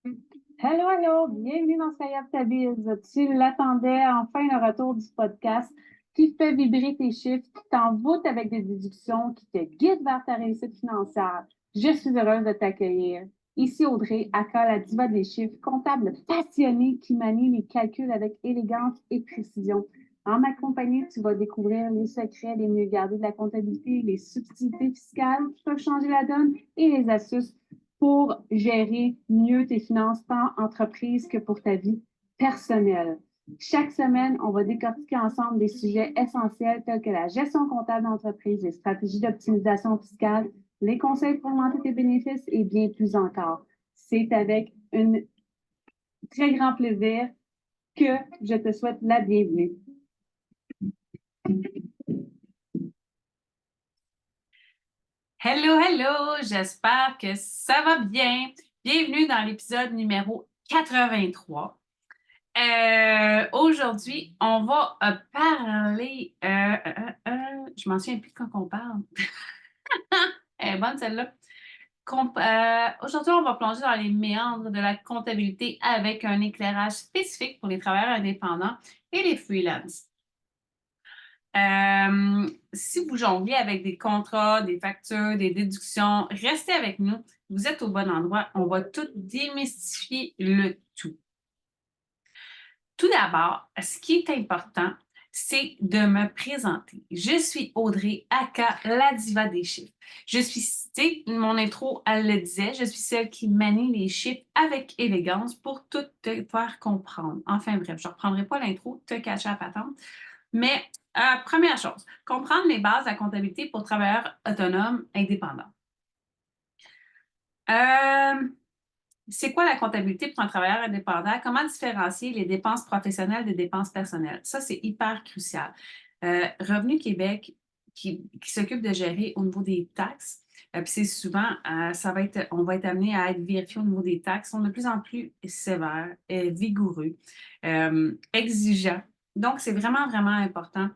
Hello, hello, bienvenue dans Sayap ta Biz. Tu l'attendais, enfin le retour du podcast qui fait vibrer tes chiffres, qui t'envoûte avec des déductions, qui te guide vers ta réussite financière. Je suis heureuse de t'accueillir. Ici Audrey, aka la diva des chiffres, comptable passionnée qui manie les calculs avec élégance et précision. En ma compagnie, tu vas découvrir les secrets les mieux gardés de la comptabilité, les subtilités fiscales qui peuvent changer la donne et les astuces pour gérer mieux tes finances, tant entreprise que pour ta vie personnelle. Chaque semaine, on va décortiquer ensemble des sujets essentiels tels que la gestion comptable d'entreprise, les stratégies d'optimisation fiscale, les conseils pour augmenter tes bénéfices et bien plus encore. C'est avec un très grand plaisir que je te souhaite la bienvenue. Hello, hello! J'espère que ça va bien. Bienvenue dans l'épisode numéro 83. Aujourd'hui, on va parler. Je m'en souviens plus de quand on parle. Elle est bonne celle-là. Aujourd'hui, on va plonger dans les méandres de la comptabilité avec un éclairage spécifique pour les travailleurs indépendants et les freelances. Si vous jonglez avec des contrats, des factures, des déductions, restez avec nous. Vous êtes au bon endroit. On va tout démystifier le tout. Tout d'abord, ce qui est important, c'est de me présenter. Je suis Audrey, aka la diva des chiffres. Je suis, mon intro, elle le disait, je suis celle qui manie les chiffres avec élégance pour tout te faire comprendre. Enfin bref, je ne reprendrai pas l'intro, te cacher à patente. Mais première chose, comprendre les bases de la comptabilité pour travailleurs autonomes indépendants. Euh, c'est quoi la comptabilité pour un travailleur indépendant? Comment différencier les dépenses professionnelles des dépenses personnelles? Ça, c'est hyper crucial. Revenu Québec, qui s'occupe de gérer au niveau des taxes, puis c'est souvent, on va être amené à être vérifié au niveau des taxes, sont de plus en plus sévères, vigoureux, exigeants. Donc, c'est vraiment, vraiment important.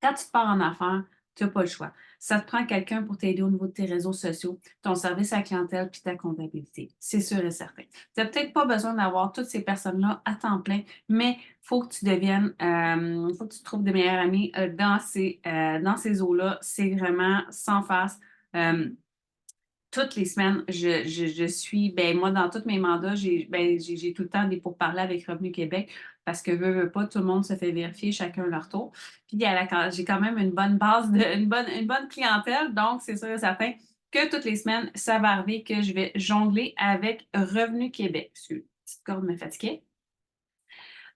Quand tu te pars en affaires, tu n'as pas le choix. Ça te prend quelqu'un pour t'aider au niveau de tes réseaux sociaux, ton service à la clientèle puis ta comptabilité. C'est sûr et certain. Tu n'as peut-être pas besoin d'avoir toutes ces personnes-là à temps plein, mais il faut que tu deviennes, faut que tu trouves de meilleurs amis dans ces eaux-là. C'est vraiment sans face. Euh, Toutes les semaines, je suis, ben moi, dans tous mes mandats, j'ai tout le temps des pourparlers avec Revenu Québec parce que veut pas, tout le monde se fait vérifier chacun leur tour. Puis j'ai quand même une bonne base, une bonne clientèle, donc c'est sûr et certain que toutes les semaines, ça va arriver que je vais jongler avec Revenu Québec. Parce que la petite corde me fatiguait.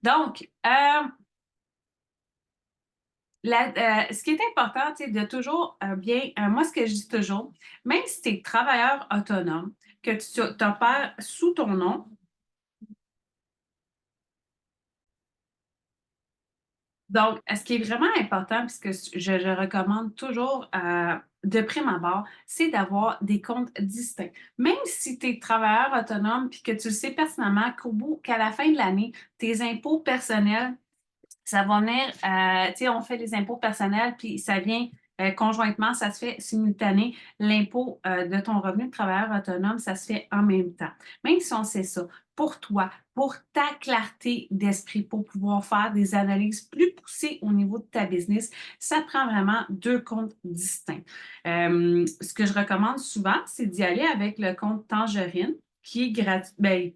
Donc, ce qui est important, c'est de toujours moi, ce que je dis toujours, même si tu es travailleur autonome, que tu opères sous ton nom, donc, ce qui est vraiment important, puisque je recommande toujours de prime abord, c'est d'avoir des comptes distincts. Même si tu es travailleur autonome puis que tu le sais pertinemment qu'à la fin de l'année, tes impôts personnels ça va venir, tu sais, on fait les impôts personnels, puis ça vient conjointement, ça se fait simultané. L'impôt de ton revenu de travailleur autonome, ça se fait en même temps. Même si on sait ça, pour toi, pour ta clarté d'esprit, pour pouvoir faire des analyses plus poussées au niveau de ta business, ça prend vraiment deux comptes distincts. Ce que je recommande souvent, c'est d'y aller avec le compte Tangerine, qui est gratuit. Ben,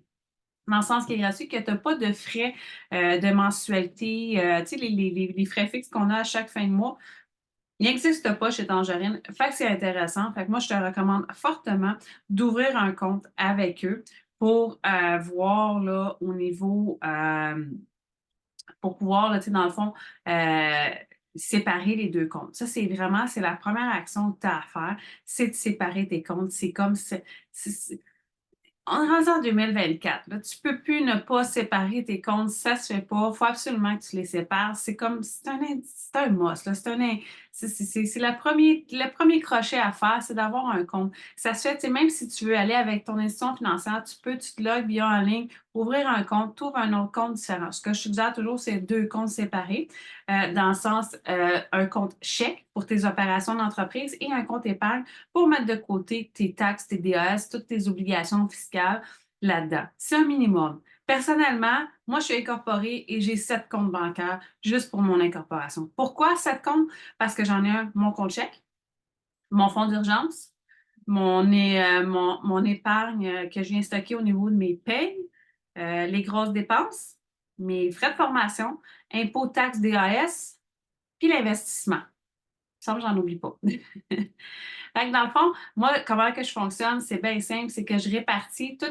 dans le sens qui est gratuit, que tu n'as pas de frais de mensualité, tu sais, les frais fixes qu'on a à chaque fin de mois, il n'existe pas chez Tangerine. Fait que c'est intéressant. Fait que moi, je te recommande fortement d'ouvrir un compte avec eux pour voir là, au niveau, pour pouvoir, là, tu sais, dans le fond, euh, séparer les deux comptes. Ça, c'est la première action que tu as à faire, c'est de séparer tes comptes. C'est comme, on est rendu en 2024. Là, tu peux plus ne pas séparer tes comptes. Ça se fait pas. Il faut absolument que tu les sépares. C'est un must. Là. C'est le premier crochet à faire, c'est d'avoir un compte. Ça se fait, tu sais, même si tu veux aller avec ton institution financière, tu te logs via en ligne, ouvrir un compte, tu ouvres un autre compte différent. Ce que je suggère toujours, c'est deux comptes séparés, dans le sens, un compte chèque pour tes opérations d'entreprise et un compte épargne pour mettre de côté tes taxes, tes DAS, toutes tes obligations fiscales. là-dedans. C'est un minimum. Personnellement, moi, je suis incorporée et j'ai 7 comptes bancaires juste pour mon incorporation. Pourquoi 7 comptes? Parce que j'en ai un, mon compte chèque, mon fonds d'urgence, mon épargne que je viens stocker au niveau de mes payes, les grosses dépenses, mes frais de formation, impôts, taxes, DAS, puis l'investissement. Ça me semble que j'en oublie pas. Fait que dans le fond, moi, comment que je fonctionne, c'est bien simple, c'est que je répartis tout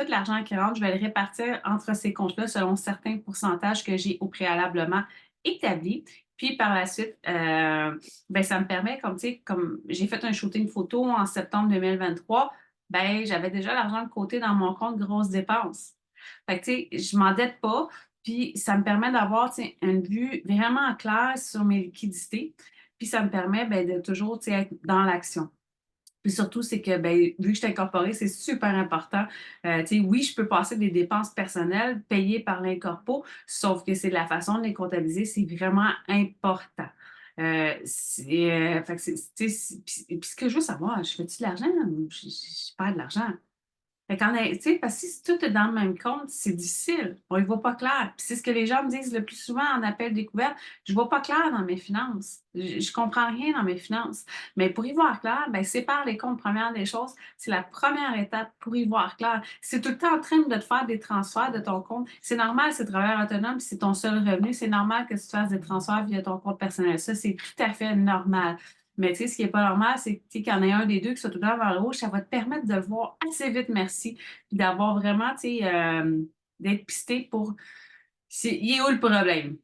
l'argent qui rentre, je vais le répartir entre ces comptes-là selon certains pourcentages que j'ai au préalablement établis. Puis par la suite, ben, ça me permet, comme tu sais, comme j'ai fait un shooting photo en septembre 2023, ben, j'avais déjà l'argent de côté dans mon compte grosses dépenses. Fait que, tu sais, je m'endette pas, puis ça me permet d'avoir, tu sais, une vue vraiment claire sur mes liquidités. Puis ça me permet ben, de toujours tu sais, être dans l'action. Puis surtout, c'est que ben, vu que je suis incorporée, c'est super important. Tu sais, oui, je peux passer des dépenses personnelles payées par l'incorpo, sauf que c'est de la façon de les comptabiliser, c'est vraiment important. Fait que tu sais, puis ce que je veux savoir, je fais-tu de l'argent ou je perds de l'argent? Fait tu sais, parce que si tout est dans le même compte, c'est difficile. On y voit pas clair. Puis c'est ce que les gens me disent le plus souvent en appel découverte. Je vois pas clair dans mes finances. Je comprends rien dans mes finances. Mais pour y voir clair, ben, sépare les comptes premières des choses. C'est la première étape pour y voir clair. Si tu es tout le temps en train de te faire des transferts de ton compte, c'est normal, c'est travailleur autonome, c'est ton seul revenu. C'est normal que tu fasses des transferts via ton compte personnel. Ça, c'est tout à fait normal. Mais tu sais, ce qui n'est pas normal, c'est qu'il y en ait un des deux qui soit tout le temps vers le rouge. Ça va te permettre de le voir assez vite, merci, puis d'avoir vraiment, tu sais, d'être pisté pour il est où le problème.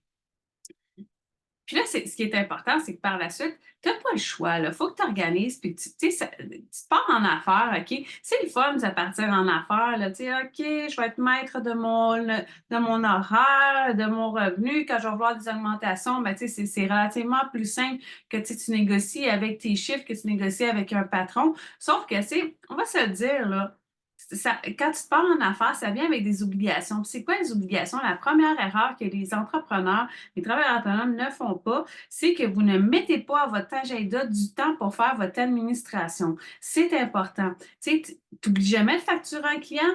Puis là, ce qui est important, c'est que par la suite, tu n'as pas le choix. Il faut que tu organises, puis tu sais, tu te pars en affaires, OK? C'est le fun de partir en affaires, là, tu sais, OK, je vais être maître de mon horaire, de mon revenu. Quand je vais voir des augmentations, ben, tu sais, c'est relativement plus simple que tu négocies avec tes chiffres, que tu négocies avec un patron. Sauf que, tu sais, on va se le dire, là, quand tu te pars en affaires, ça vient avec des obligations. Puis c'est quoi les obligations? La première erreur que les entrepreneurs, les travailleurs autonomes ne font pas, c'est que vous ne mettez pas à votre agenda du temps pour faire votre administration. C'est important. Tu sais, tu n'oublies jamais de facturer un client.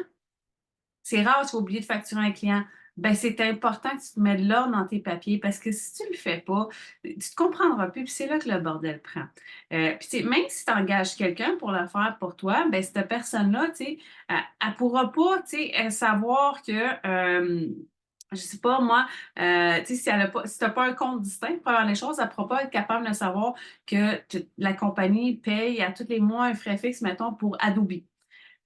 C'est rare, tu vas oublier de facturer un client. Ben, c'est important que tu te mettes de l'ordre dans tes papiers parce que si tu ne le fais pas, tu ne te comprendras plus, puis c'est là que le bordel prend. Puis, tu sais, même si tu engages quelqu'un pour le faire pour toi, ben, cette personne-là, tu sais, elle ne pourra pas, tu sais, savoir que, je sais pas, moi, tu sais, si elle a pas, si tu n'as pas un compte distinct, première des choses, elle ne pourra pas être capable de savoir que la compagnie paye à tous les mois un frais fixe, mettons, pour Adobe.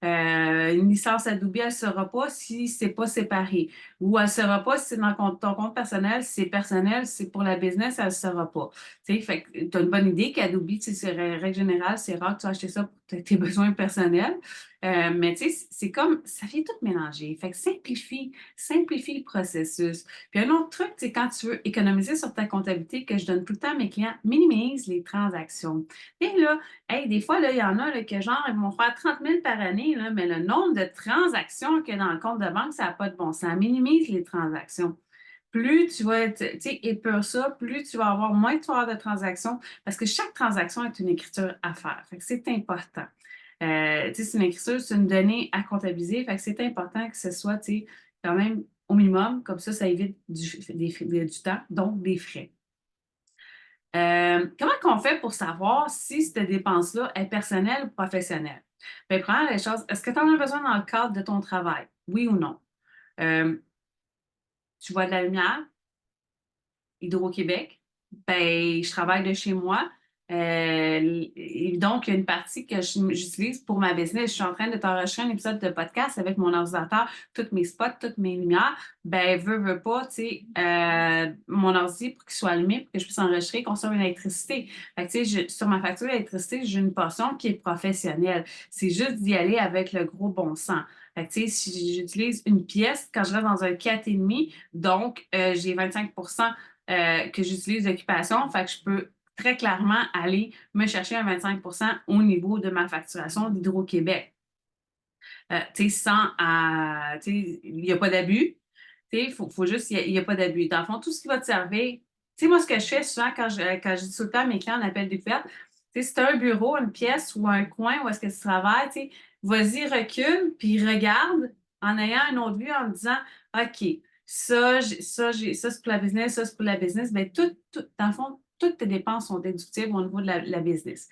Une licence Adobe, elle ne sera pas si ce n'est pas séparé. Ou elle ne sera pas si c'est dans ton compte personnel, si c'est personnel, si c'est pour la business, elle ne sera pas. Tu sais, fait que tu as une bonne idée qu'Adobe, tu sais, c'est règle générale, c'est rare que tu vas acheter ça pour tes besoins personnels. Mais tu sais, c'est comme, ça vient tout mélanger. Fait que simplifie le processus. Puis un autre truc, c'est quand tu veux économiser sur ta comptabilité, que je donne tout le temps à mes clients, minimise les transactions. Et là, hey, des fois, là, il y en a là, que genre, ils vont faire 30 000 par année, là, mais le nombre de transactions qu'il y a dans le compte de banque, ça n'a pas de bon sens. Minimise les transactions. Plus tu vas être, tu sais, épure ça, plus tu vas avoir moins de transactions parce que chaque transaction est une écriture à faire. Fait que c'est important. Tu sais, c'est une écriture, c'est une donnée à comptabiliser. Fait que c'est important que ce soit, tu sais, quand même au minimum. Comme ça évite du temps, donc des frais. Comment qu'on fait pour savoir si cette dépense-là est personnelle ou professionnelle? Bien, première des choses, est-ce que tu en as besoin dans le cadre de ton travail? Oui ou non? Euh, Tu vois de la lumière? Hydro-Québec? Ben, je travaille de chez moi. Et donc, il y a une partie que j'utilise pour ma business. Je suis en train de t'enregistrer un épisode de podcast avec mon ordinateur, tous mes spots, toutes mes lumières. Ben, veux pas, tu sais, mon ordi pour qu'il soit allumé, pour que je puisse enregistrer, consomme une électricité. Fait que, tu sais, sur ma facture d'électricité, j'ai une portion qui est professionnelle. C'est juste d'y aller avec le gros bon sens. Fait que, tu sais, si j'utilise une pièce, quand je reste dans un 4,5, donc j'ai 25 que j'utilise d'occupation. Fait que je peux très clairement aller me chercher un 25 au niveau de ma facturation d'Hydro-Québec. Tu sais, tu sais, il n'y a pas d'abus. Tu sais, faut juste, il n'y a pas d'abus. Dans le fond, tout ce qui va te servir, tu sais, moi, ce que je fais souvent quand je dis tout le temps à mes clients en appel découverte, tu sais, si tu as un bureau, une pièce ou un coin où est-ce que tu travailles, tu sais, vas-y, recule, puis regarde en ayant une autre vue, en disant, OK, ça, ça c'est pour la business, ça, c'est pour la business, bien, dans le fond, toutes tes dépenses sont déductibles au niveau de la business.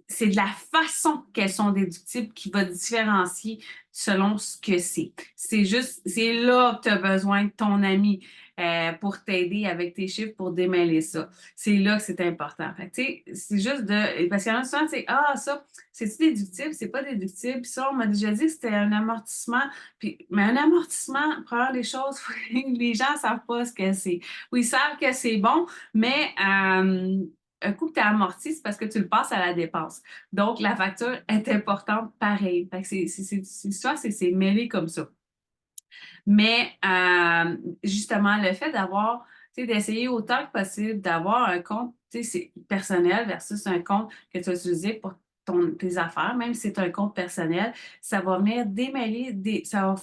C'est de la façon qu'elles sont déductibles qui va différencier selon ce que c'est. C'est là que tu as besoin de ton ami pour t'aider avec tes chiffres, pour démêler ça. C'est là que c'est important. Fait que, tu sais, c'est juste de... Parce qu'il y en a souvent, c'est ah, ça, c'est-tu déductible? C'est pas déductible. Puis ça, on m'a déjà dit que c'était un amortissement. Mais un amortissement, première des choses, les gens ne savent pas ce que c'est. Oui, ils savent que c'est bon, mais un coup que tu as amorti, c'est parce que tu le passes à la dépense. Donc, la facture est importante pareil. Fait que c'est mêlé comme ça. Mais justement, le fait d'avoir, tu sais, d'essayer autant que possible d'avoir un compte, tu sais, personnel versus un compte que tu vas utiliser pour tes affaires, même si c'est un compte personnel, ça va venir démêler, ça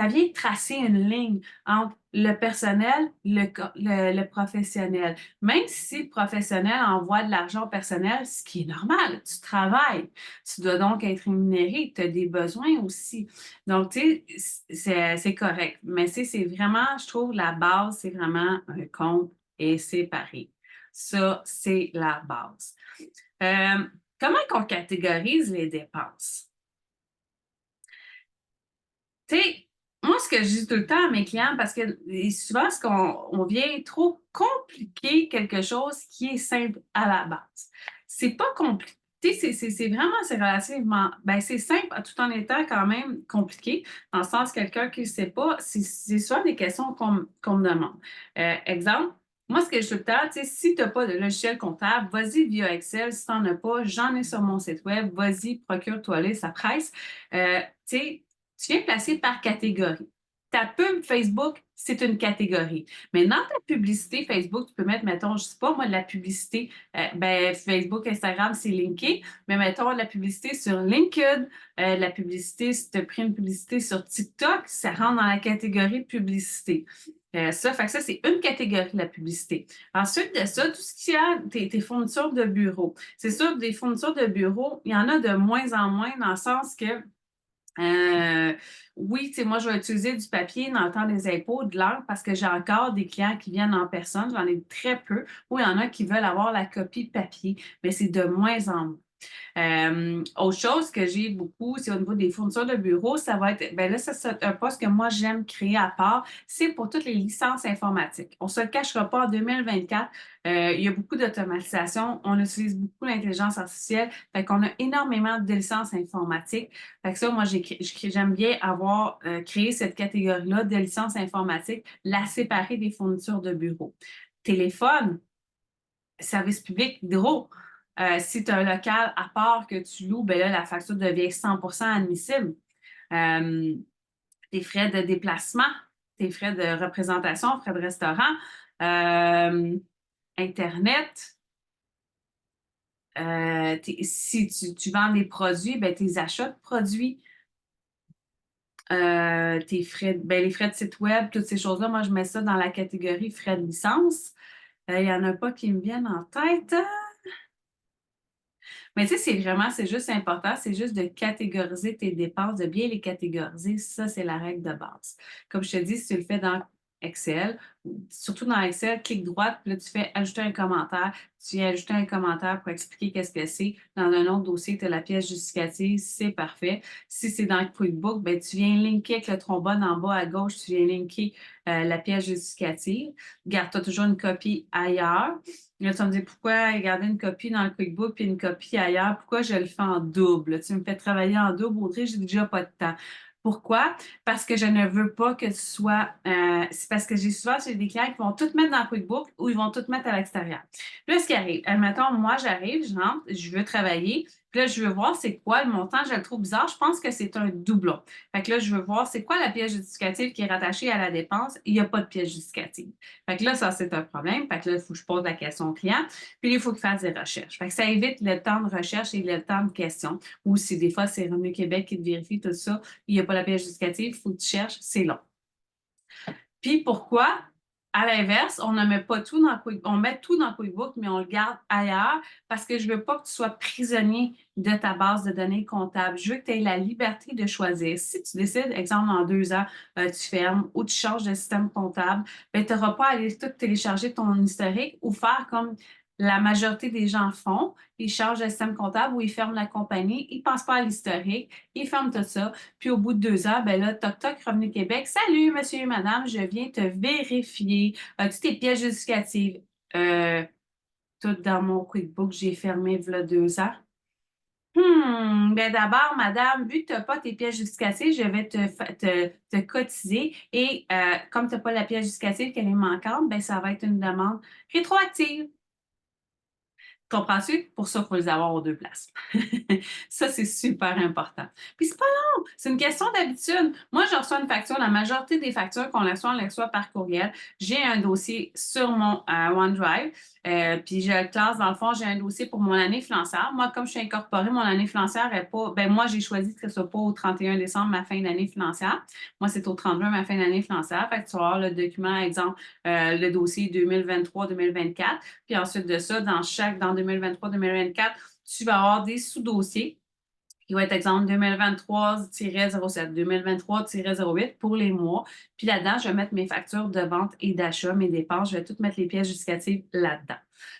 vient tracer une ligne entre le personnel, le professionnel. Même si le professionnel envoie de l'argent au personnel, ce qui est normal, tu travailles, tu dois donc être rémunéré, tu as des besoins aussi. Donc, tu sais, c'est correct. Mais c'est vraiment, je trouve, la base, c'est vraiment un compte et séparé. Ça, c'est la base. Euh, Comment qu'on catégorise les dépenses? Tu sais, moi, ce que je dis tout le temps à mes clients, parce que souvent, on vient trop compliquer quelque chose qui est simple à la base. C'est pas compliqué. C'est vraiment, c'est relativement, ben c'est simple tout en étant quand même compliqué, dans le sens quelqu'un qui ne sait pas, c'est souvent des questions qu'on me demande. Exemple, moi, ce que je dis tout le temps, tu sais, si tu n'as pas de logiciel comptable, vas-y via Excel. Si tu n'en as pas, j'en ai sur mon site web. Vas-y, procure-toi-les, ça presse. Tu sais, tu viens placer par catégorie. Ta pub Facebook, c'est une catégorie. Mais dans ta publicité Facebook, tu peux mettre, mettons, je ne sais pas, moi, de la publicité, ben, Facebook, Instagram, c'est linké, mais mettons, de la publicité sur LinkedIn, la publicité, si tu as pris une publicité sur TikTok, ça rentre dans la catégorie publicité. Fait que ça, c'est une catégorie, la publicité. Ensuite de ça, tout ce qui a tes fournitures de bureau. C'est sûr, des fournitures de bureau, il y en a de moins en moins dans le sens que oui, tu sais, moi, je vais utiliser du papier dans le temps des impôts, de l'encre, parce que j'ai encore des clients qui viennent en personne. J'en ai très peu. Oui, il y en a qui veulent avoir la copie papier, mais c'est de moins en moins. Autre chose que j'ai beaucoup, c'est au niveau des fournitures de bureau, ça va être, ben là, ça, c'est un poste que moi, j'aime créer à part, c'est pour toutes les licences informatiques. On ne se le cachera pas, en 2024, il y a beaucoup d'automatisation, on utilise beaucoup l'intelligence artificielle, fait qu'on a énormément de licences informatiques. Fait que ça, moi, j'aime bien avoir créé cette catégorie-là de licences informatiques, la séparer des fournitures de bureau. Téléphone, service public, gros. Si tu as un local à part que tu loues, ben là, la facture devient 100% admissible. Euh, Tes frais de déplacement, tes frais de représentation, frais de restaurant, Internet. Si tu vends des produits, ben, tes achats de produits, tes frais, ben, les frais de site web, toutes ces choses-là, moi, je mets ça dans la catégorie frais de licence. Il n'y en a pas qui me viennent en tête. Mais tu sais, c'est juste important, c'est juste de catégoriser tes dépenses, de bien les catégoriser. Ça, c'est la règle de base. Comme je te dis, si tu le fais dans Excel, surtout dans Excel, clic droit, puis là, tu fais ajouter un commentaire. Tu viens ajouter un commentaire pour expliquer qu'est-ce que c'est. Dans un autre dossier, tu as la pièce justificative, c'est parfait. Si c'est dans QuickBook, ben, tu viens linker avec le trombone en bas à gauche, tu viens linker la pièce justificative. Garde, tu as toujours une copie ailleurs. Là, tu vas me dis pourquoi garder une copie dans le QuickBook puis une copie ailleurs? Pourquoi je le fais en double? Tu me fais travailler en double, Audrey, j'ai déjà pas de temps. Pourquoi? Parce que je ne veux pas que tu sois. C'est parce que j'ai des clients qui vont tout mettre dans le QuickBook ou ils vont tout mettre à l'extérieur. Puis là, ce qui arrive, admettons, moi, j'arrive, je rentre, je veux travailler. Puis là, je veux voir c'est quoi le montant, je le trouve bizarre. Je pense que c'est un doublon. Fait que là, je veux voir c'est quoi la pièce justificative qui est rattachée à la dépense. Il n'y a pas de pièce justificative. Fait que là, ça, c'est un problème. Fait que là, il faut que je pose la question au client. Puis il faut qu'il fasse des recherches. Fait que ça évite le temps de recherche et le temps de question. Ou si des fois, c'est Revenu Québec qui te vérifie tout ça, il n'y a pas la pièce justificative, il faut que tu cherches, c'est long. Puis pourquoi? À l'inverse, on ne met pas tout dans on met tout dans QuickBooks, mais on le garde ailleurs parce que je ne veux pas que tu sois prisonnier de ta base de données comptable. Je veux que tu aies la liberté de choisir. Si tu décides, exemple, dans 2 ans, tu fermes ou tu changes de système comptable, ben, tu n'auras pas à aller tout télécharger ton historique ou faire comme la majorité des gens font. Ils changent de système comptable ou ils ferment la compagnie, ils ne pensent pas à l'historique, ils ferment tout ça. Puis au bout de 2 ans, ben là, toc toc, Revenu Québec. Salut, monsieur et madame, je viens te vérifier. As-tu tes pièces justificatives? Euh, Tout dans mon QuickBook, j'ai fermé v'là 2 ans. Ben d'abord, madame, vu que tu n'as pas tes pièces justificatives, je vais te cotiser et comme tu n'as pas la pièce justificative qu'elle est manquante, ben ça va être une demande rétroactive. Comprends-tu? Pour ça, il faut les avoir aux deux places. Ça, c'est super important. Puis c'est pas long, c'est une question d'habitude. Moi, je reçois une facture. La majorité des factures qu'on reçoit, on les reçoit par courriel. J'ai un dossier sur mon OneDrive. Puis je classe, dans le fond, j'ai un dossier pour mon année financière. Moi, comme je suis incorporée, mon année financière n'est pas. Ben moi, j'ai choisi que ce soit pas au 31 décembre, ma fin d'année financière. Moi, c'est au 30 juin, ma fin d'année financière. Fait que tu vas avoir le document, exemple, le dossier 2023-2024. Puis ensuite de ça, dans 2023-2024, tu vas avoir des sous-dossiers qui vont être, exemple, 2023-07, 2023-08 pour les mois. Puis là-dedans, je vais mettre mes factures de vente et d'achat, mes dépenses. Je vais toutes mettre les pièces justificatives là-dedans.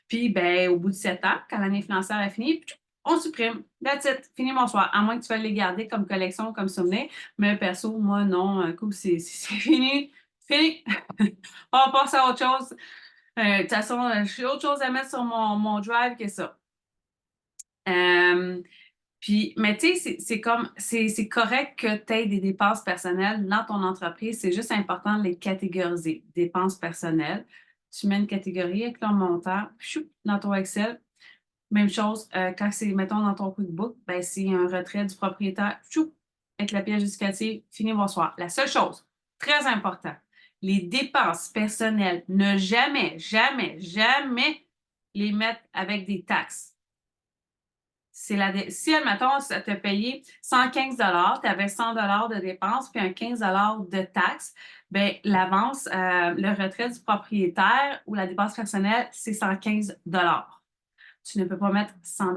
Puis, ben, au bout de 7 ans, quand l'année financière est finie, on supprime. That's it. Fini, bonsoir. À moins que tu veuilles les garder comme collection, comme souvenir. Mais perso, moi, non. Un coup, c'est fini. Fini. On passe à autre chose. De toute façon, j'ai autre chose à mettre sur mon drive que ça. Euh, Puis, mais tu sais, c'est correct que tu aies des dépenses personnelles dans ton entreprise. C'est juste important de les catégoriser. Dépenses personnelles. Tu mets une catégorie avec leur montant, chou, dans ton Excel. Même chose, quand c'est, mettons, dans ton QuickBook, ben, c'est un retrait du propriétaire, chou, avec la pièce justificative, fini, bonsoir. La seule chose, très important, les dépenses personnelles, ne jamais, jamais, jamais les mettre avec des taxes. Si, admettons, ça t'a payé 115 tu avais 100 de dépenses puis un 15 de taxes, bien, l'avance, le retrait du propriétaire ou la dépense personnelle, c'est 115 Tu ne peux pas mettre 100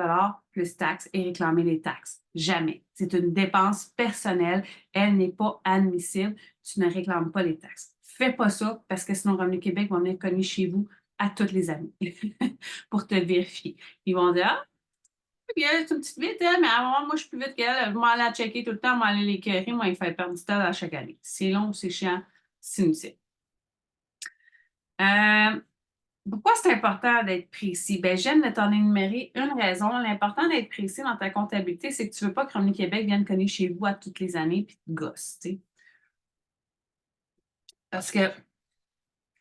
plus taxes et réclamer les taxes. Jamais. C'est une dépense personnelle. Elle n'est pas admissible. Tu ne réclames pas les taxes. Fais pas ça parce que sinon, Revenu Québec va venir cogner chez vous à toutes les années pour te vérifier. Ils vont dire, ah, elle, c'est une petite vite, elle, mais moi, je suis plus vite qu'elle. Je vais aller la checker tout le temps, je vais aller l'écœurer. Moi, il fait perdre du temps à chaque année. C'est long, c'est chiant, c'est inutile. Pourquoi c'est important d'être précis? Ben, j'aime de t'en énumérer une raison. L'important d'être précis dans ta comptabilité, c'est que tu ne veux pas que Revenu Québec vienne cogner chez vous à toutes les années puis te gosse, tu sais. Parce que,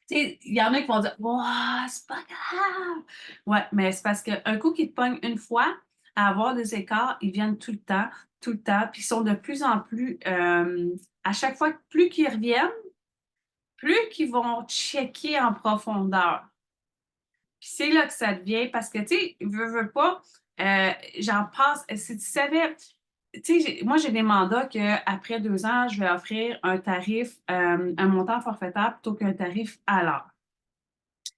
tu sais, il y en a qui vont dire, ouah, c'est pas grave. Ouais, mais c'est parce qu'un coup qu'ils te pognent une fois, à avoir des écarts, ils viennent tout le temps, puis ils sont de plus en plus, à chaque fois, plus qu'ils reviennent, plus qu'ils vont checker en profondeur. Puis c'est là que ça devient, parce que, tu sais, veux pas, j'en passe, si tu savais, tu sais, moi, j'ai des mandats qu'après 2 ans, je vais offrir un tarif, un montant forfaitaire plutôt qu'un tarif à l'heure.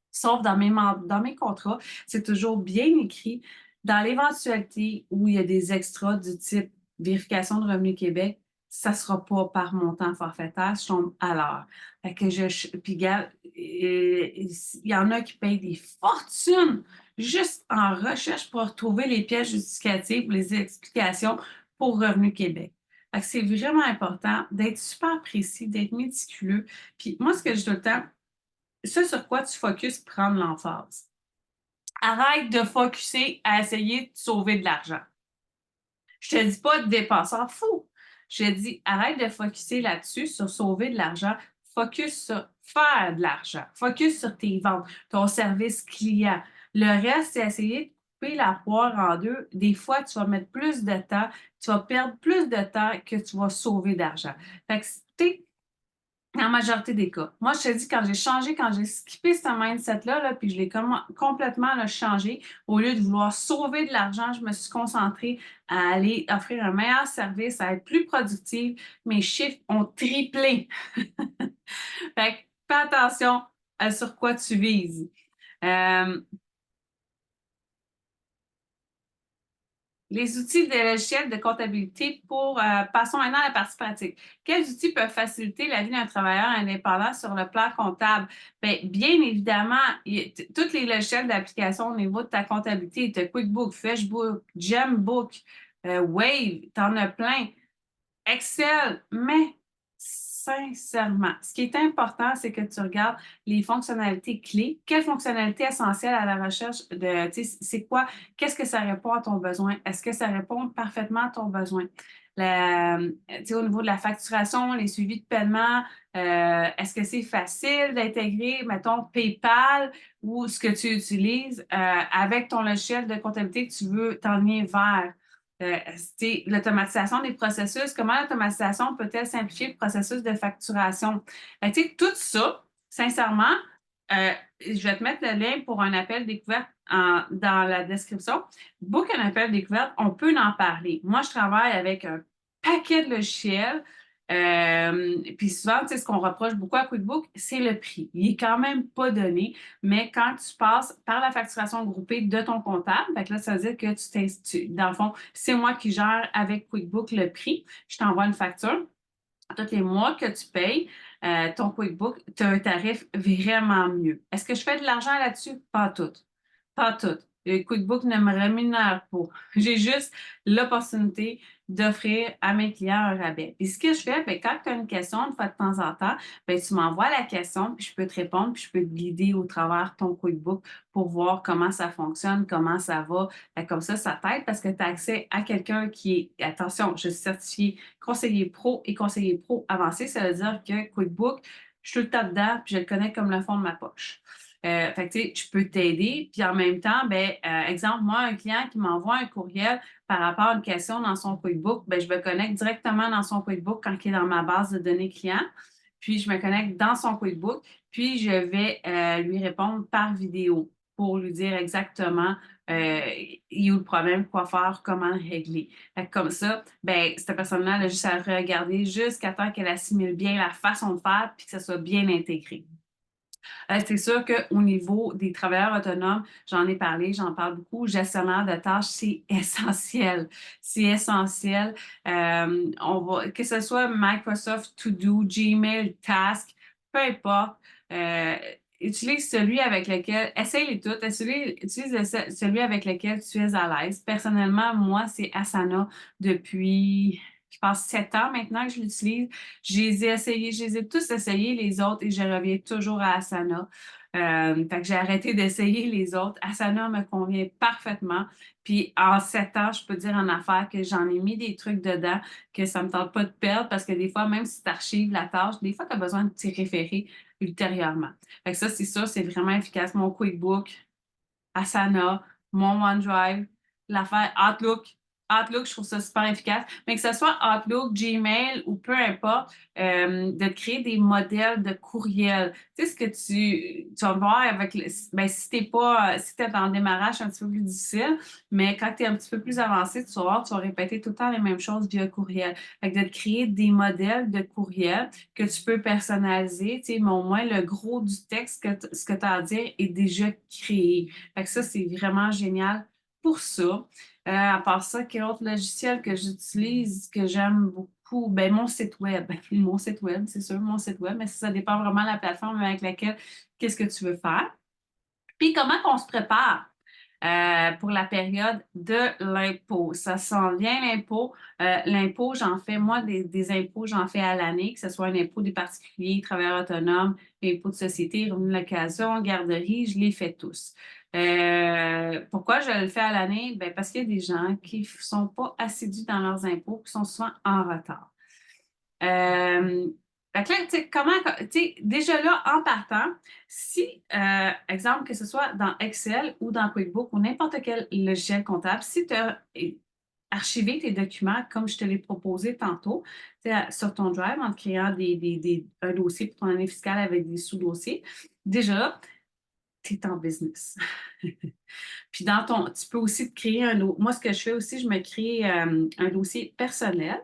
Sauf dans mes contrats, c'est toujours bien écrit. Dans l'éventualité où il y a des extras du type vérification de Revenu Québec, ça ne sera pas par montant forfaitaire, je tombe à l'heure. Fait que puis regarde, il y en a qui payent des fortunes juste en recherche pour retrouver les pièces justificatives, les explications pour Revenu Québec. Fait que c'est vraiment important d'être super précis, d'être méticuleux. Puis moi, ce que je dis tout le temps, ce sur quoi tu focuses prend de l'emphase. Arrête de focuser à essayer de sauver de l'argent. Je te dis pas de dépenser en fou. Je te dis arrête de focuser là-dessus sur sauver de l'argent. Focus sur faire de l'argent. Focus sur tes ventes, ton service client. Le reste, c'est essayer de couper la poire en deux. Des fois, tu vas mettre plus de temps, tu vas perdre plus de temps que tu vas sauver d'argent. Fait que, tu en majorité des cas. Moi, je te dis, quand j'ai skippé ce mindset-là, puis je l'ai complètement là, changé, au lieu de vouloir sauver de l'argent, je me suis concentrée à aller offrir un meilleur service, à être plus productive. Mes chiffres ont triplé. Fait que fais attention, sur quoi tu vises. Les outils de logiciels de comptabilité passons maintenant à la partie pratique. Quels outils peuvent faciliter la vie d'un travailleur indépendant sur le plan comptable? Bien évidemment, tous les logiciels d'application au niveau de ta comptabilité, tu as QuickBooks, FreshBooks, GemBook, Wave, tu en as plein. Excel, mais sincèrement, ce qui est important, c'est que tu regardes les fonctionnalités clés. Quelles fonctionnalités essentielles à la recherche de, tu sais, c'est quoi? Qu'est-ce que ça répond à ton besoin? Est-ce que ça répond parfaitement à ton besoin? Tu sais, au niveau de la facturation, les suivis de paiement, est-ce que c'est facile d'intégrer, mettons, PayPal ou ce que tu utilises avec ton logiciel de comptabilité que tu veux t'enligner vers? L'automatisation des processus, comment l'automatisation peut-elle simplifier le processus de facturation? Tout ça, sincèrement, je vais te mettre le lien pour un appel découverte dans la description. Book un appel découverte, on peut en parler. Moi, je travaille avec un paquet de logiciels. Puis souvent, tu sais, ce qu'on reproche beaucoup à QuickBooks, c'est le prix. Il n'est quand même pas donné, mais quand tu passes par la facturation groupée de ton comptable, fait que là, ça veut dire que dans le fond, c'est moi qui gère avec QuickBooks le prix. Je t'envoie une facture tous les mois que tu payes ton QuickBooks, tu as un tarif vraiment mieux. Est-ce que je fais de l'argent là-dessus? Pas tout. Pas tout. Le QuickBooks ne me rémunère pas. J'ai juste l'opportunité d'offrir à mes clients un rabais. Puis ce que je fais, quand tu as une question, une fois de temps en temps, tu m'envoies la question, puis je peux te répondre, puis je peux te guider au travers de ton QuickBooks pour voir comment ça fonctionne, comment ça va. Comme ça t'aide parce que tu as accès à quelqu'un qui est, attention, je suis certifiée conseiller pro et conseiller pro avancé. Ça veut dire que QuickBooks, je suis tout le temps dedans, puis je le connais comme le fond de ma poche. Fait que, tu sais, je peux t'aider. Puis en même temps, exemple, moi, un client qui m'envoie un courriel par rapport à une question dans son QuickBook, je me connecte directement dans son QuickBook quand il est dans ma base de données client. Puis je me connecte dans son QuickBook, puis je vais lui répondre par vidéo pour lui dire exactement il y a le problème, quoi faire, comment le régler. Fait que comme ça, cette personne-là, elle a juste à regarder jusqu'à temps qu'elle assimile bien la façon de faire puis que ça soit bien intégré. C'est sûr qu'au niveau des travailleurs autonomes, j'en ai parlé, j'en parle beaucoup. Gestionnaire de tâches, c'est essentiel. C'est essentiel. Que ce soit Microsoft To Do, Gmail, Task, peu importe. Utilise celui avec lequel, essaye-les toutes, utilise celui avec lequel tu es à l'aise. Personnellement, moi, c'est Asana depuis, je pense, 7 ans maintenant que je l'utilise. Je les ai essayés, je les ai tous essayés, les autres, et je reviens toujours à Asana. Fait que j'ai arrêté d'essayer les autres. Asana me convient parfaitement. Puis en 7 ans, je peux dire en affaires que j'en ai mis des trucs dedans que ça ne me tente pas de perdre parce que des fois, même si tu archives la tâche, des fois, tu as besoin de t'y référer ultérieurement. Fait que ça, c'est sûr, c'est vraiment efficace. Mon QuickBook, Asana, mon OneDrive, l'affaire Outlook. Outlook, je trouve ça super efficace. Mais que ce soit Outlook, Gmail ou peu importe, de créer des modèles de courriel. Tu sais, ce que tu vas voir avec si t'es pas, si t'es en démarrage, c'est un petit peu plus difficile, mais quand tu es un petit peu plus avancé, tu vas voir, tu vas répéter tout le temps les mêmes choses via courriel. Fait que de te créer des modèles de courriel que tu peux personnaliser, tu sais, mais au moins le gros du texte, ce que tu as à dire est déjà créé. Fait que ça, c'est vraiment génial pour ça. À part ça, quel autre logiciel que j'utilise, que j'aime beaucoup? Mon site web. Mon site web, c'est sûr, mon site web, mais ça dépend vraiment de la plateforme avec laquelle, qu'est-ce que tu veux faire. Puis comment on se prépare pour la période de l'impôt. Ça s'en vient l'impôt. L'impôt, j'en fais, moi, des impôts, j'en fais à l'année, que ce soit un impôt des particuliers, travailleurs autonomes, impôt de société, revenu de location, garderie, je les fais tous. Pourquoi je le fais à l'année? Parce qu'il y a des gens qui ne sont pas assidus dans leurs impôts, qui sont souvent en retard. Fait que là, déjà là, en partant, si, exemple, que ce soit dans Excel ou dans QuickBooks ou n'importe quel logiciel comptable, si tu as archivé tes documents comme je te l'ai proposé tantôt, sur ton Drive en te créant un dossier pour ton année fiscale avec des sous-dossiers, déjà, tu es en business. Puis tu peux aussi te créer moi, ce que je fais aussi, je me crée un dossier personnel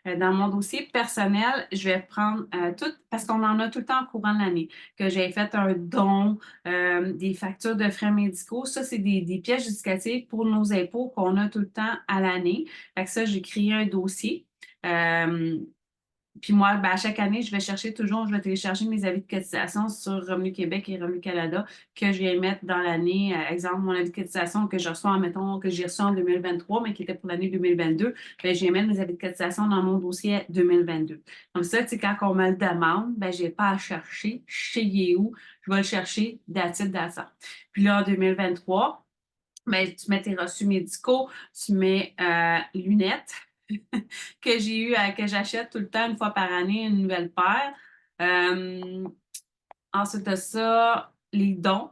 Dans mon dossier personnel, je vais prendre tout, parce qu'on en a tout le temps au courant de l'année, que j'ai fait un don, des factures de frais médicaux. Ça, c'est des pièces justificatives pour nos impôts qu'on a tout le temps à l'année. Fait que ça, j'ai créé un dossier. Euh, Puis moi, ben, à chaque année, je vais télécharger mes avis de cotisation sur Revenu Québec et Revenu Canada que je viens mettre dans l'année. Exemple, mon avis de cotisation que je reçois, mettons, que j'ai reçu en 2023, mais qui était pour l'année 2022, ben, je viens mettre mes avis de cotisation dans mon dossier 2022. Comme ça, tu sais, quand on me le demande, ben, j'ai pas à chercher, je sais où, je vais le chercher, that's it, that's all. Puis là, en 2023, ben, tu mets tes reçus médicaux, tu mets lunettes que j'ai eu, que j'achète tout le temps une fois par année, une nouvelle paire. Euh, Ensuite de ça, les dons.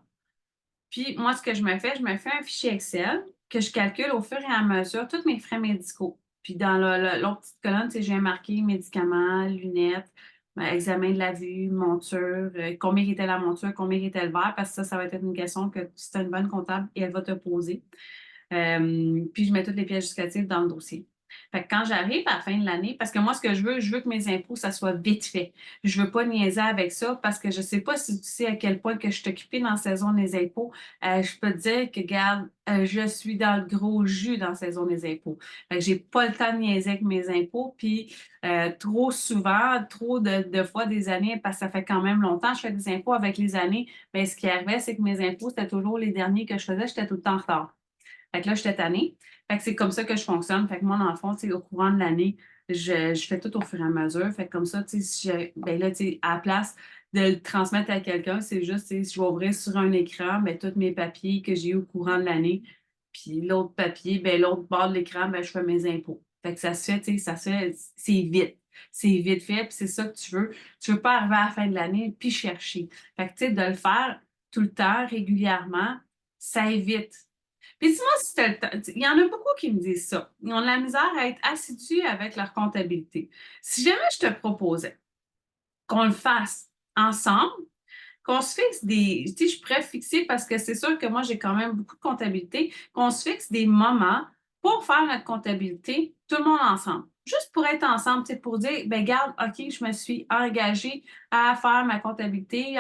Puis moi, ce que je me fais un fichier Excel que je calcule au fur et à mesure tous mes frais médicaux. Puis dans l'autre petite colonne, tu sais, j'ai marqué médicaments, lunettes, examen de la vue, monture, combien était la monture, combien était le verre, parce que ça va être une question que si tu as une bonne comptable et elle va te poser. Puis je mets toutes les pièces justificatives dans le dossier. Fait que quand j'arrive à la fin de l'année, parce que moi, ce que je veux que mes impôts, ça soit vite fait. Je veux pas niaiser avec ça parce que je sais pas si tu sais à quel point que je suis occupée dans la saison des impôts. Je peux te dire que, regarde, je suis dans le gros jus dans la saison des impôts. Fait que j'ai pas le temps de niaiser avec mes impôts. Puis trop souvent, trop de fois des années, parce que ça fait quand même longtemps que je fais des impôts avec les années, bien, ce qui arrivait, c'est que mes impôts, c'était toujours les derniers que je faisais, j'étais tout le temps en retard. Fait que là, j'étais tannée. Fait que c'est comme ça que je fonctionne. Fait que moi, dans le fond, tu sais, au courant de l'année, je fais tout au fur et à mesure. Fait que comme ça, tu sais, ben là, tu sais, à la place de le transmettre à quelqu'un, c'est juste, tu sais, si je vais ouvrir sur un écran, ben, tous mes papiers que j'ai eu au courant de l'année. Puis l'autre papier, ben, l'autre bord de l'écran, ben, je fais mes impôts. Fait que ça se fait, tu sais, ça se fait, c'est vite. C'est vite fait, puis c'est ça que tu veux. Tu veux pas arriver à la fin de l'année puis chercher. Fait que, tu sais, de le faire tout le temps, régulièrement, ça évite. Puis dis-moi si t'as le temps. Il y en a beaucoup qui me disent ça. Ils ont de la misère à être assidus avec leur comptabilité. Si jamais je te proposais qu'on le fasse ensemble, qu'on se fixe tu sais, je pourrais fixer parce que c'est sûr que moi, j'ai quand même beaucoup de comptabilité, qu'on se fixe des moments pour faire notre comptabilité, tout le monde ensemble. Juste pour être ensemble, tu sais, pour dire, ben garde, OK, je me suis engagée à faire ma comptabilité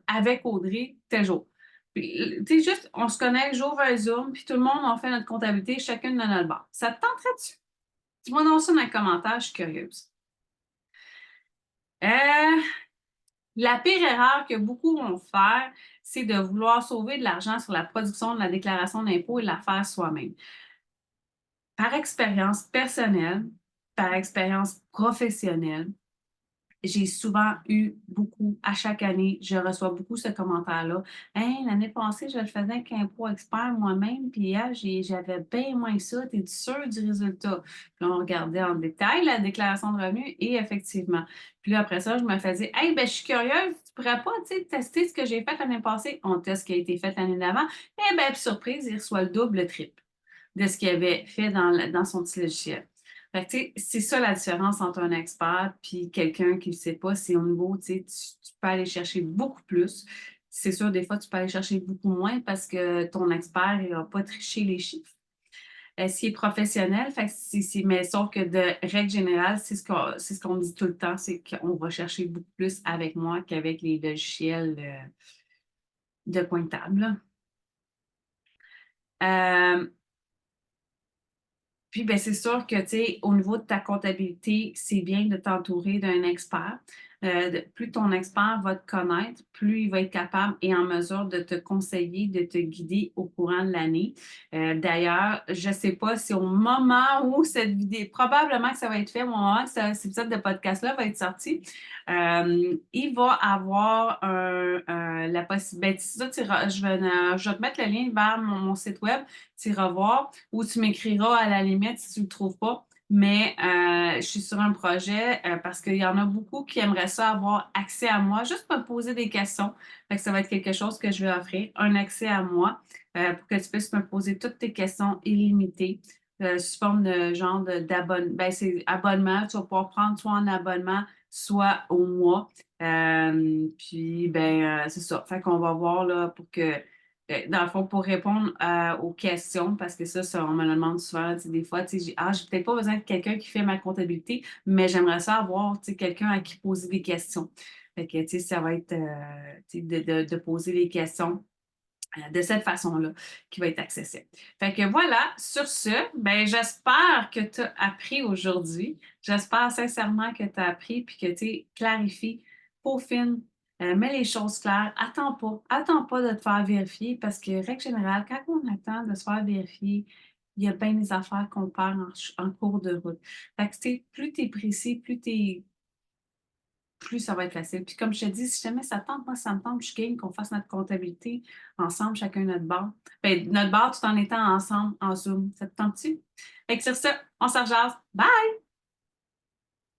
avec Audrey tel jour. Puis, tu sais, juste, on se connecte, j'ouvre un Zoom, puis tout le monde, on fait notre comptabilité, chacune de notre bord. Ça te tenterait-tu? Dis-moi dans ça dans les commentaires, je suis curieuse. Euh, La pire erreur que beaucoup vont faire, c'est de vouloir sauver de l'argent sur la production de la déclaration d'impôt et de la faire soi-même. Par expérience personnelle, par expérience professionnelle, j'ai souvent eu beaucoup, à chaque année, je reçois beaucoup ce commentaire-là. Hey, l'année passée, je le faisais avec Impôt Expert moi-même, puis hier, j'avais bien moins ça. Es-tu sûr du résultat? Puis là, on regardait en détail la déclaration de revenus et effectivement. Puis là, après ça, je me faisais, hey, ben, je suis curieuse, tu pourrais pas, tu sais, tester ce que j'ai fait l'année passée? On teste ce qui a été fait l'année d'avant. Eh bien, surprise, il reçoit le double, le triple de ce qu'il avait fait dans son petit logiciel. Fait que, tu sais, c'est ça la différence entre un expert et quelqu'un qui ne sait pas. C'est au niveau, tu sais, tu peux aller chercher beaucoup plus. C'est sûr, des fois, tu peux aller chercher beaucoup moins parce que ton expert, il n'a pas triché les chiffres. S'il est professionnel, fait que mais sauf que de règle générale, c'est ce qu'on dit tout le temps, c'est qu'on va chercher beaucoup plus avec moi qu'avec les logiciels de pointable. Puis, ben, c'est sûr que, tu sais, au niveau de ta comptabilité, c'est bien de t'entourer d'un expert. Plus ton expert va te connaître, plus il va être capable et en mesure de te conseiller, de te guider au courant de l'année. D'ailleurs, je ne sais pas si au moment où cette vidéo, probablement que ça va être fait, au moment que cet épisode de podcast-là va être sorti, il va avoir la possibilité. Je vais te mettre le lien vers mon site web, tu iras voir, ou tu m'écriras à la limite si tu ne le trouves pas. Mais je suis sur un projet parce qu'il y en a beaucoup qui aimeraient ça avoir accès à moi, juste me poser des questions. Fait que ça va être quelque chose que je vais offrir, un accès à moi pour que tu puisses me poser toutes tes questions illimitées sous forme de genre d'abonnement. Ben, c'est abonnement, tu vas pouvoir prendre soit en abonnement, soit au mois. Puis, ben, c'est ça. Fait qu'on va voir là pour que dans le fond, pour répondre aux questions, parce que ça, on me le demande souvent, tu sais, des fois, tu sais, j'ai peut-être pas besoin de quelqu'un qui fait ma comptabilité, mais j'aimerais ça avoir, tu sais, quelqu'un à qui poser des questions. Fait que, tu sais, ça va être, tu sais, de poser les questions de cette façon-là, qui va être accessible. Fait que voilà, sur ce, ben, j'espère que tu as appris aujourd'hui. J'espère sincèrement que tu as appris puis que tu clarifies, peaufines, mets les choses claires. Attends pas de te faire vérifier parce que, règle générale, quand on attend de se faire vérifier, il y a bien des affaires qu'on perd en cours de route. Fait que, tu sais, plus tu es précis, plus ça va être facile. Puis comme je te dis, si jamais ça tente, moi, ça me tente, je suis game qu'on fasse notre comptabilité ensemble, chacun notre bar. Ben, notre bar tout en étant ensemble en Zoom. Ça te tente-tu? Fait que sur ça, on se rejase. Bye!